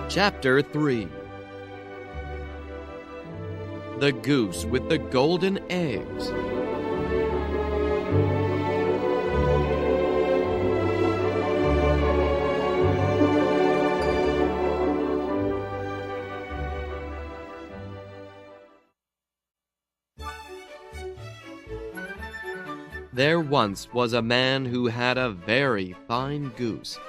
Chapter 3. The Goose with the Golden Eggs. There once was a man who had a very fine goose.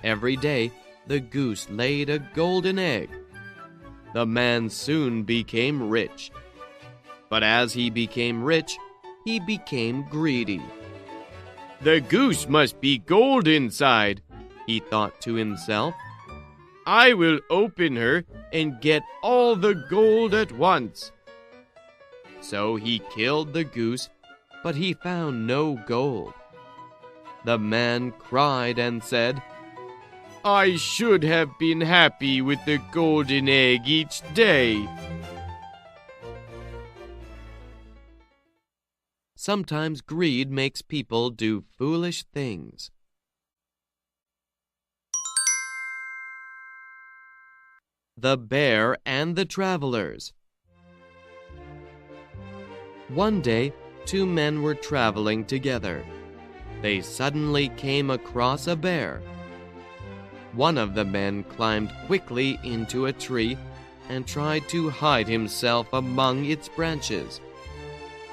Every day, the goose laid a golden egg. The man soon became rich. But as he became rich, he became greedy. "The goose must be gold inside," he thought to himself. "I will open her and get all the gold at once." So he killed the goose, but he found no gold. The man cried and said, "I should have been happy with the golden egg each day." Sometimes greed makes people do foolish things. The Bear and the Travelers. One day, two men were traveling together. They suddenly came across a bear. One of the men climbed quickly into a tree and tried to hide himself among its branches.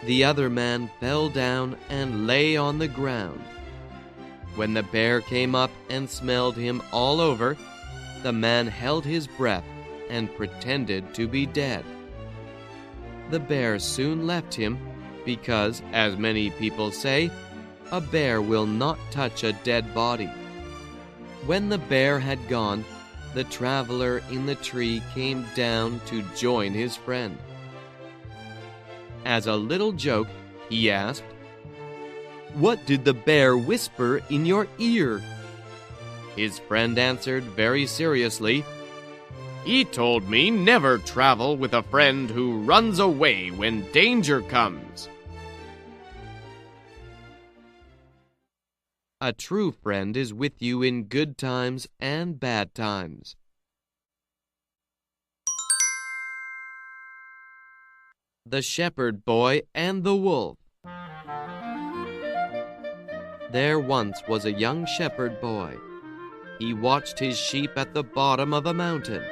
The other man fell down and lay on the ground. When the bear came up and smelled him all over, the man held his breath and pretended to be dead. The bear soon left him because, as many people say, a bear will not touch a dead body. When the bear had gone, the traveler in the tree came down to join his friend. As a little joke, he asked, "What did the bear whisper in your ear?" His friend answered very seriously, "He told me never travel with a friend who runs away when danger comes." A true friend is with you in good times and bad times. The Shepherd Boy and the Wolf. There once was a young shepherd boy. He watched his sheep at the bottom of a mountain.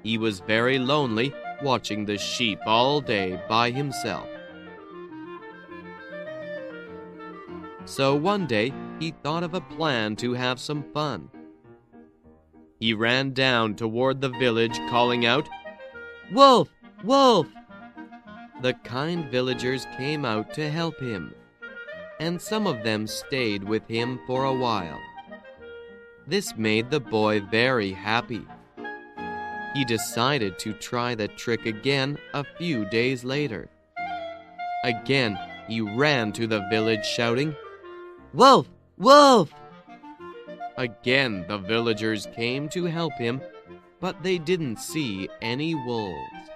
He was very lonely, watching the sheep all day by himself. So one day, he thought of a plan to have some fun. He ran down toward the village, calling out, "Wolf! Wolf!" The kind villagers came out to help him, and some of them stayed with him for a while. This made the boy very happy. He decided to try the trick again a few days later. Again, he ran to the village shouting, "Wolf! Wolf!" Again, the villagers came to help him, but they didn't see any wolves.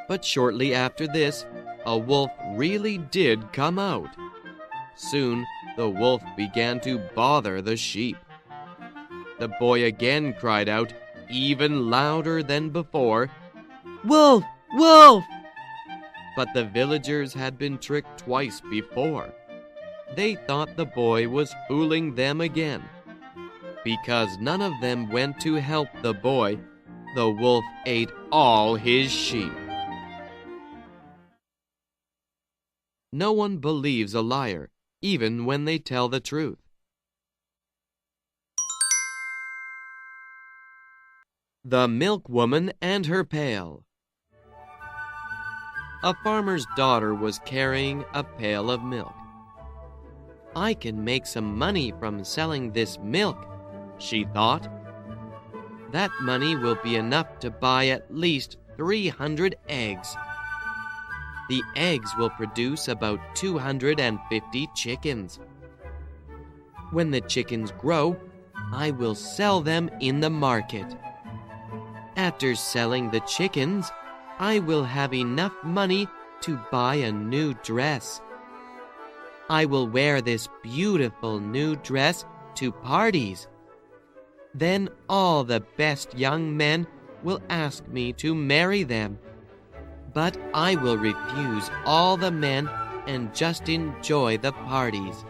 But shortly after this, a wolf really did come out. Soon, the wolf began to bother the sheep. The boy again cried out, even louder than before, "Wolf! Wolf!" But the villagers had been tricked twice before. They thought the boy was fooling them again. Because none of them went to help the boy, the wolf ate all his sheep. No one believes a liar, even when they tell the truth. The Milkwoman and Her Pail. A farmer's daughter was carrying a pail of milk. "I can make some money from selling this milk," she thought. "That money will be enough to buy at least 300 eggs. The eggs will produce about 250 chickens. When the chickens grow, I will sell them in the market. After selling the chickens, I will have enough money to buy a new dress. I will wear this beautiful new dress to parties. Then all the best young men will ask me to marry them. But I will refuse all the men and just enjoy the parties."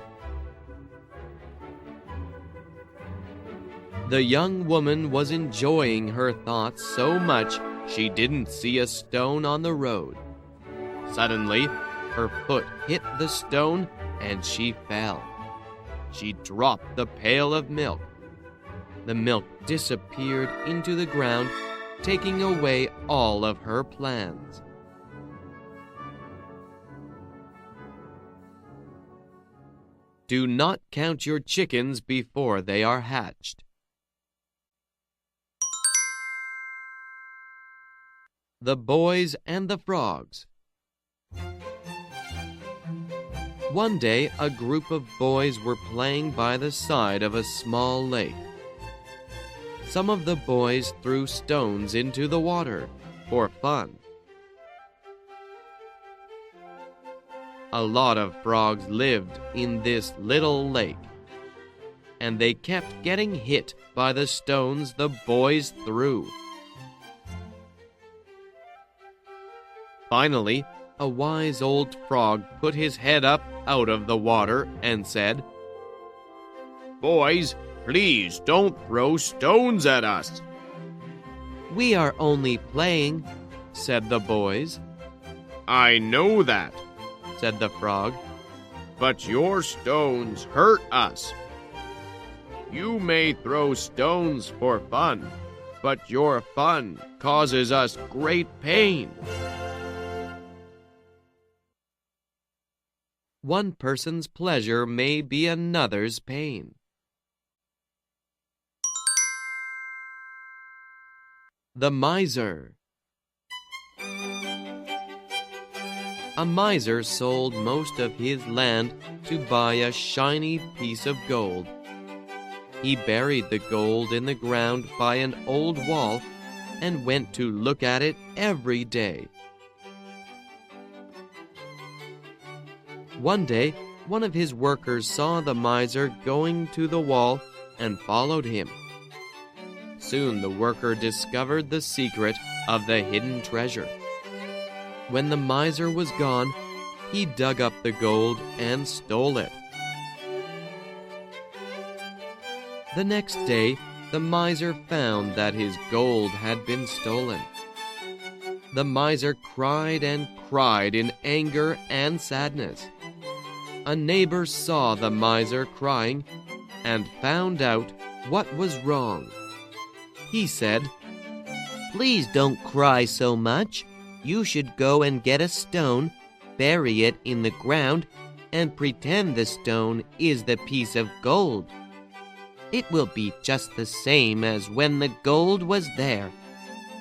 The young woman was enjoying her thoughts so much she didn't see a stone on the road. Suddenly, her foot hit the stone and she fell. She dropped the pail of milk. The milk disappeared into the ground, taking away all of her plans. Do not count your chickens before they are hatched. The Boys and the Frogs. One day, a group of boys were playing by the side of a small lake. Some of the boys threw stones into the water for fun. A lot of frogs lived in this little lake, and they kept getting hit by the stones the boys threw. Finally, a wise old frog put his head up out of the water and said, "Boys, please don't throw stones at us." "We are only playing," said the boys. "I know that," said the frog, "but your stones hurt us. You may throw stones for fun, but your fun causes us great pain." One person's pleasure may be another's pain. The Miser. A miser sold most of his land to buy a shiny piece of gold. He buried the gold in the ground by an old wall and went to look at it every day. One day, one of his workers saw the miser going to the wall and followed him. Soon the worker discovered the secret of the hidden treasure. When the miser was gone, he dug up the gold and stole it. The next day, the miser found that his gold had been stolen. The miser cried and cried in anger and sadness. A neighbor saw the miser crying and found out what was wrong. He said, "Please don't cry so much. You should go and get a stone, bury it in the ground, and pretend the stone is the piece of gold. It will be just the same as when the gold was there,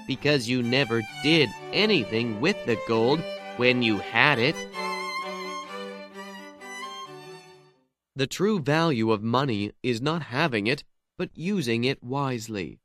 because you never did anything with the gold when you had it." The true value of money is not having it, but using it wisely.